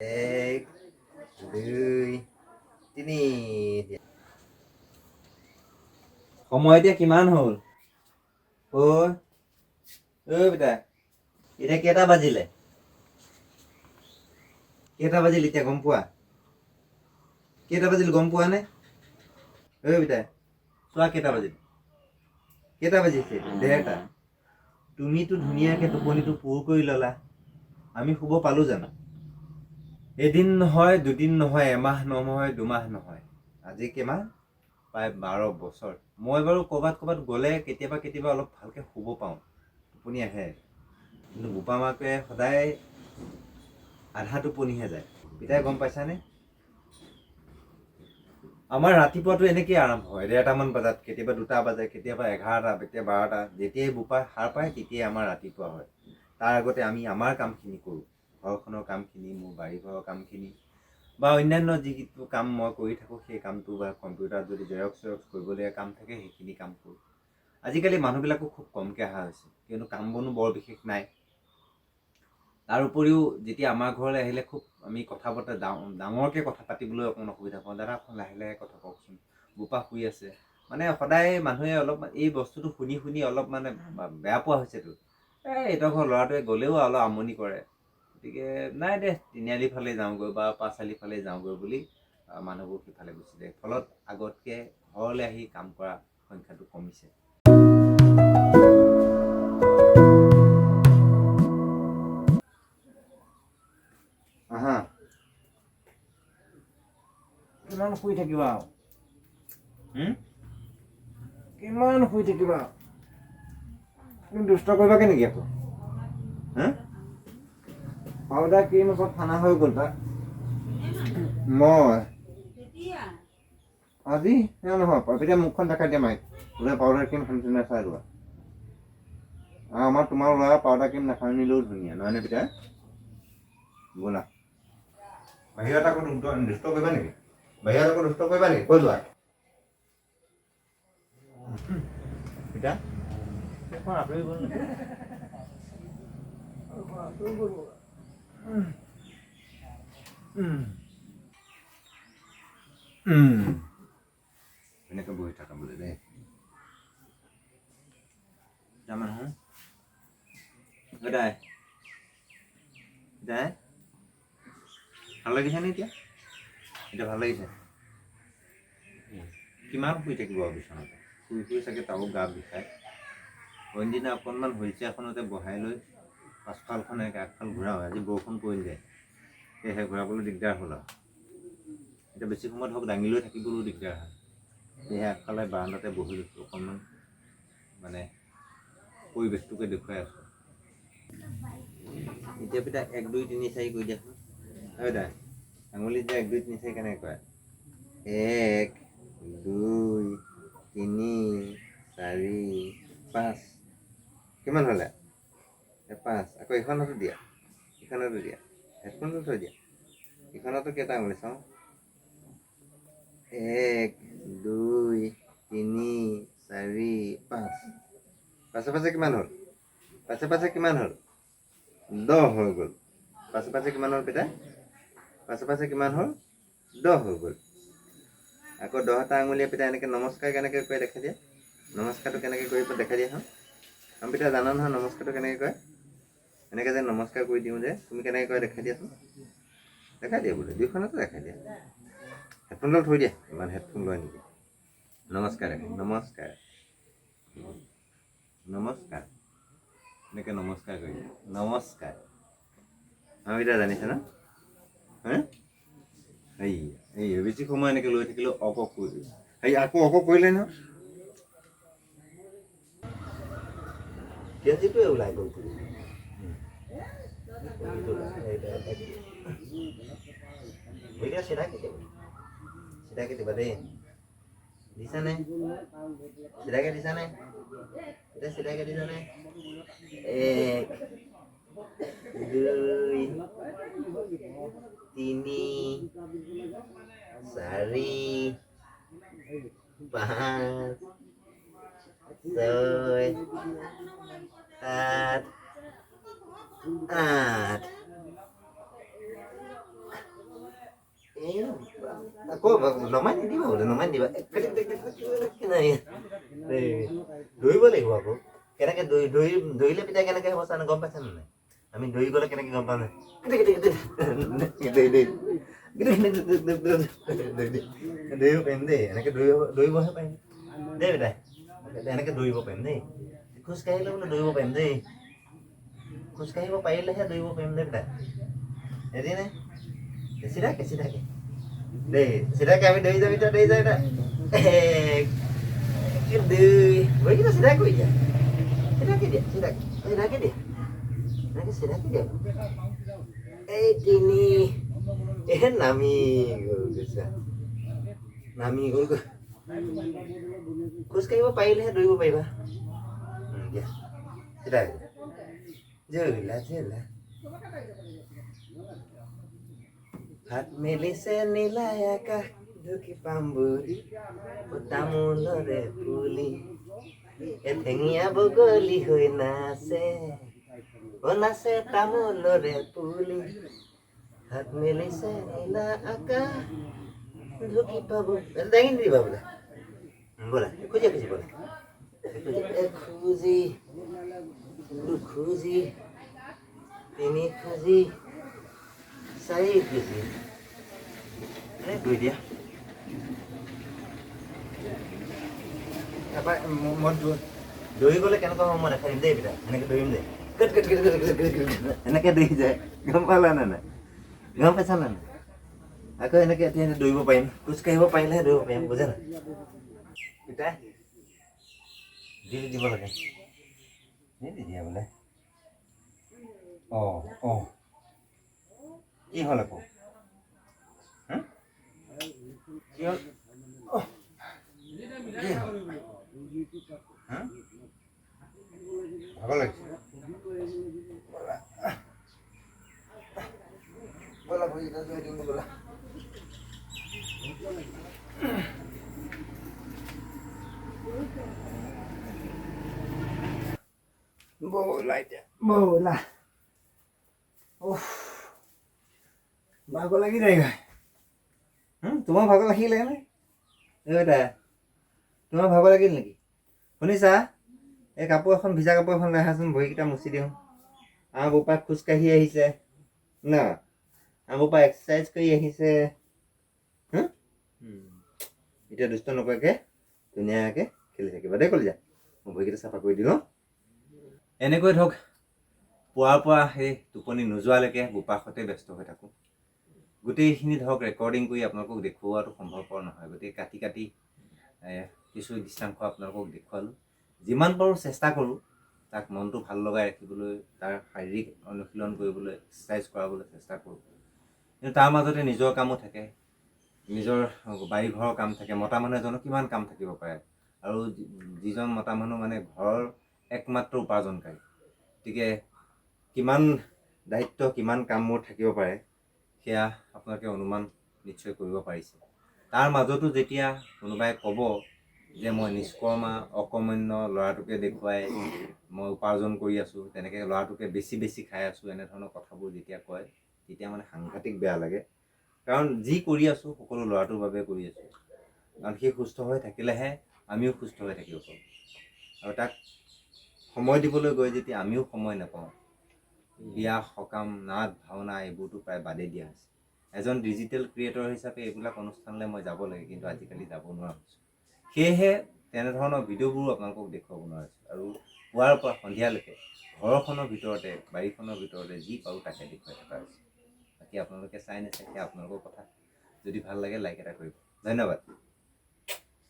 এক, দুই, তিনি। সময় এতিয়া কিমান হ'ল? ঐ বেটা, এতিয়া কেইটা বাজিলে? এতিয়া গম পোৱা? কেইটা বাজিল গম পোৱা নে? বেটা, চোৱা কেইটা বাজিছে? 1:30। তুমিতো ধুনীয়াকে টোপনিটো পূৰ কৰি ল'লা, আমি শুব পালো জানো? এদিন নহয়, দুদিন নহয়, এমাহ নহয়, 2 মাহ নহয়, আজি কিমান? প্ৰায় 12 বছৰ। মই বাৰু ক'ৰবাত গ'লে কেতিয়াবা অলপ ভালকে শুব পাওঁ, টোপনি আহে। কিন্তু বোপা মাকে সদায় আধা টোপনিহে যায়। পিতাই গম পাইছানে? আমাৰ ৰাতিপুৱাটো এনেকেই আৰম্ভ হয়, 1:30মান বজাত, কেতিয়াবা 2টা বাজে, কেতিয়াবা 11টা, কেতিয়াবা 12টা। যেতিয়াই বোপা সাৰ পায় তেতিয়াই আমাৰ ৰাতিপুৱা হয়। তাৰ আগতে আমি আমাৰ কামখিনি কৰোঁ, ঘৰখনৰ কামখিনি, মোৰ বাৰীঘৰৰ কামখিনি, বা অন্যান্য যিটো কাম মই কৰি থাকোঁ সেই কামটো, বা কম্পিউটাৰত যদি জেৰক্স কৰিবলগীয়া কাম থাকে সেইখিনি কাম কৰোঁ। আজিকালি মানুহবিলাকো খুব কমকৈ অহা হৈছে, কিয়নো কাম বনো বৰ বিশেষ নাই। তাৰ উপৰিও যেতিয়া আমাৰ ঘৰলৈ আহিলে খুব আমি কথা বতৰা ডাঙৰকৈ কথা পাতিবলৈ অকণমান অসুবিধা পাওঁ। দাদা অকণ লাহে কথা কওকচোন, বোপা শুই আছে। মানে সদায় মানুহে অলপ এই বস্তুটো শুনি অলপ মানে বেয়া পোৱা হৈছেতো। এইটো ঘৰ ল'ৰাটোৱে গ'লেও অলপ আমনি কৰে, গতিকে নাই দে, তিনিআলি ফালে যাওঁগৈ বা পাঁচআলি ফালে যাওঁগৈ বুলি মানুহবোৰ সিফালে গুচি যায়। ফলত আগতকৈ ঘৰলৈ আহি কাম কৰা সংখ্যাটো কমিছে। কিমান শুই থাকিবা? তুমি দুষ্ট কৰিবাগে নেকি আকৌ? পাউডাৰ ক্ৰীম আকৌ খানা হৈ গ'ল তাত। মই আজি নহয়, এতিয়া মুখখন দেখাই দিয়া মাইক, বোলে পাউডাৰ ক্ৰীম সানিছে নে চাই লোৱা। তোমাৰ ল'ৰা পাউডাৰ ক্ৰীম নাসানিলেও ধুনীয়া, নহয়নে পিতাই? ব'লা, বাহিৰত আকৌ দুষ্ট কৰিবা নেকি? কৈ যোৱা। পিতা আঁতৰি গ'ল নেকি? এনেকৈ বহি থাকা বোলে দেই। মানুহ ভাল লাগিছে নে এতিয়া? ভাল লাগিছে? কিমান শুই থাকিব আৰু বিচনাতে? শুই চাগে তাৰো গা বিষায়। অইনদিনা অকণমান হুইলচেয়াৰখনতে বহাই লৈ পাছফালখন আগফাল ঘূৰাওঁ। আজি বৰষুণ পৰিলে, সেয়েহে ঘূৰাবলৈ দিগদাৰ হ'ল আৰু। এতিয়া বেছি সময় ধৰক দাঙি লৈ থাকিবলৈও দিগদাৰ হয়, সেয়েহে আগফালে বাৰান্দাতে বহি লৈছোঁ, অকণমান মানে পৰিৱেশটোকে দেখুৱাই আছোঁ। এতিয়া পিতা 1 2 3 4 কৰি দিয়াচোন। আঙুলিত যে 1 2 3 4 কেনেকৈ কৰে? 1 2 3 4 5। কিমান হ'লে? 5। আকৌ এইখন হাতো দিয়া, ইখনতো দিয়া, হেডফোনটো থৈ দিয়া। ইখনতো কেইটা আঙুলি চাওঁ? 1 2 3 4 5। পাছে কিমান হ'ল? পাছে কিমান হ'ল? 10 হৈ গ'ল। পাছে কিমান হ'ল পিতাই? পাছে কিমান হ'ল? 10 হৈ গ'ল। আকৌ 10টা আঙুলিয়ে পিতাই এনেকৈ নমস্কাৰ কেনেকৈ কৰে দেখাই দিয়া। নমস্কাৰটো কেনেকৈ কৰিব দেখাই দিয়া হা। আমি পিতাই জানা নহয় নমস্কাৰটো কেনেকৈ কৰে? এনেকৈ যে নমস্কাৰ কৰি দিওঁ যে, তুমি কেনেকৈ কৰে দেখাই দিয়াচোন। দেখাই দিয়া বোলে, দুইখনতো দেখাই দিয়া। হেডফোনডাল থৈ দিয়া, ইমান হেডফোন লয় নেকি? নমস্কাৰ নমস্কাৰ নমস্কাৰ, এনেকৈ নমস্কাৰ কৰি দিয়া। নমস্কাৰ। আমি এতিয়া জানিছে না? এই বেছি সময় এনেকৈ লৈ থাকিলেও অক কৰি দিওঁ। আকৌ অক কৰিলে নহয়। কেজিটোৱে ওলাই গ'ল। চিধাকে দিবা দেই। দিছানে? চিধাকে দিছানে? এতিয়া চিধাকে দিছানে? 1 2 তিনি 4 5 6 7 8 আকৌ নমাই নিদিবা বোলে নমাই দিবা দৌৰিব লাগিব আকৌ কেনেকে দৌৰিলে পিতাই কেনেকে হ'ব চানে গম পাইছা নাই আমি দৌৰি গ'লে কেনেকে গম পাওঁ নাই দৌৰিব পাৰিম দেই এনেকে দৌৰিবহে পাৰিম দেই পিতাই এনেকে দৌৰিব পাৰিম দেই খোজকাঢ়িলে বোলে দৌৰিব পাৰিম দেই খোজকাঢ়িব পাৰিলেহে দৌৰিব পাৰিম দেই পিতাই এদিনে চিধাকে চিধাকে দেই চিধাকে আমি দৌৰি যাম এতিয়া দৌৰি যাম ভৰিকেইটা চিধা কৰি দিয়া চিধাকে দিয়া চিধাকে দিয়া এনেকে চিধাকে দিয়া এই তিনি নামি গ'ল গৈছা নামি গ'ল খোজকাঢ়িব পাৰিলেহে দৌৰিব পাৰিবা দিয়া চিধাকে জেলা হাত মেলিছে নীলাই আকাশ ঢুকি পাম্বুৰি তামোলৰে পুলি ঠেঙীয়া বগলী হৈ নাচে নাচে তামোলৰে পুলি হাত মেলিছে নীলা আকাশ ঢুকি পাব দাঙি দিবা বোলে ব'লা খুজি খুজি ব'লা খুজি দুখুজি তিনি খুজি চাৰি খুজি গৈ দিয়া এবাৰ মই দৌৰি গ'লে কেনেকুৱা হ'ব মই দেখাই দিম দেই পিতা এনেকে দৌৰিম দেই এনেকে দৌৰি যায় গম পালা নে নাই গম পাইছা নে নাই আকৌ এনেকে এতিয়া দৌৰিব পাৰিম খোজকাঢ়িব পাৰিলেহে দৌৰিব পাৰিম বুজা নাই পিতাই দিব লাগে দি দিয়া বোলে কি হ'ল আকৌ কি হ'ল ভাগৰ লাগিছে ব'লা ভৰিকেইটা ধুই দিম ব'লা ব'লা এতিয়া ব'লা ভাগৰ লাগি যায় তোমাৰ ভাগৰ লাগিলে নাই তোমাৰ ভাগৰ লাগিল নেকি শুনিছা এই কাপোৰ এখন ভিজা কাপোৰ এখন লৈ আহাচোন ভৰিকেইটা মুচি দিওঁ আমাৰ বোপা খোজকাঢ়ি আহিছে ন আমাৰ বোপা এক্সাৰচাইজ কৰি আহিছে এতিয়া দুষ্ট নকৰাকৈ ধুনীয়াকৈ খেলি থাকিবা দেই কলিজা মই ভৰিকেইটা চাফা কৰি দিওঁ এনেকৈ ধৰক পুৱাৰ পৰা সেই টোপনি নোযোৱালৈকে বোপাৰ সৈতে ব্যস্ত হৈ থাকোঁ গোটেইখিনি ধৰক ৰেকৰ্ডিং কৰি আপোনালোকক দেখুওৱাটো সম্ভৱপৰ নহয় গতিকে কাটি কাটি কিছু দৃশ্যাংশ আপোনালোকক দেখুৱালোঁ যিমান পাৰোঁ চেষ্টা কৰোঁ তাক মনটো ভাল লগাই ৰাখিবলৈ তাৰ শাৰীৰিক অনুশীলন কৰিবলৈ এক্সাৰচাইজ কৰাবলৈ চেষ্টা কৰোঁ কিন্তু তাৰ মাজতে নিজৰ কামো থাকে নিজৰ বাৰী ঘৰৰ কাম থাকে মতা মানুহ এজনৰ কিমান কাম থাকিব পাৰে আৰু যিজন মতা মানুহ মানে ঘৰৰ একমাত্ৰ উপাৰ্জনকাৰী গতিকে কিমান দায়িত্ব কিমান কাম মোৰ থাকিব পাৰে সেয়া আপোনালোকে অনুমান নিশ্চয় কৰিব পাৰিছে তাৰ মাজতো যেতিয়া কোনোবাই ক'ব যে মই নিষ্কৰ্মা অকৰ্মণ্য ল'ৰাটোকে দেখুৱাই মই উপাৰ্জন কৰি আছোঁ তেনেকৈ ল'ৰাটোকে বেছি খাই আছোঁ এনেধৰণৰ কথাবোৰ যেতিয়া কয় তেতিয়া মানে সাংঘাতিক বেয়া লাগে কাৰণ যি কৰি আছোঁ সকলো ল'ৰাটোৰ বাবে কৰি আছোঁ কাৰণ সি সুস্থ হৈ থাকিলেহে আমিও সুস্থ হৈ থাকিব পাৰোঁ আৰু তাক সময় দিবলৈ গৈ যেতিয়া আমিও সময় নাপাওঁ বিয়া সকাম নাট ভাওনা এইবোৰতো প্ৰায় বাদেই দিয়া হৈছে এজন ডিজিটেল ক্ৰিয়েটৰ হিচাপে এইবিলাক অনুষ্ঠানলৈ মই যাব লাগে কিন্তু আজিকালি যাব নোৱাৰা হৈছোঁ সেয়েহে তেনেধৰণৰ ভিডিঅ'বোৰো আপোনালোকক দেখুৱাব নোৱাৰিছোঁ আৰু পুৱাৰ পৰা সন্ধিয়ালৈকে ঘৰখনৰ ভিতৰতে বাৰীখনৰ ভিতৰতে যি পাৰোঁ তাকে দেখুৱাই থকা হৈছে বাকী আপোনালোকে চাই নাচাই সেয়া আপোনালোকৰ কথা যদি ভাল লাগে লাইক এটা কৰিব ধন্যবাদ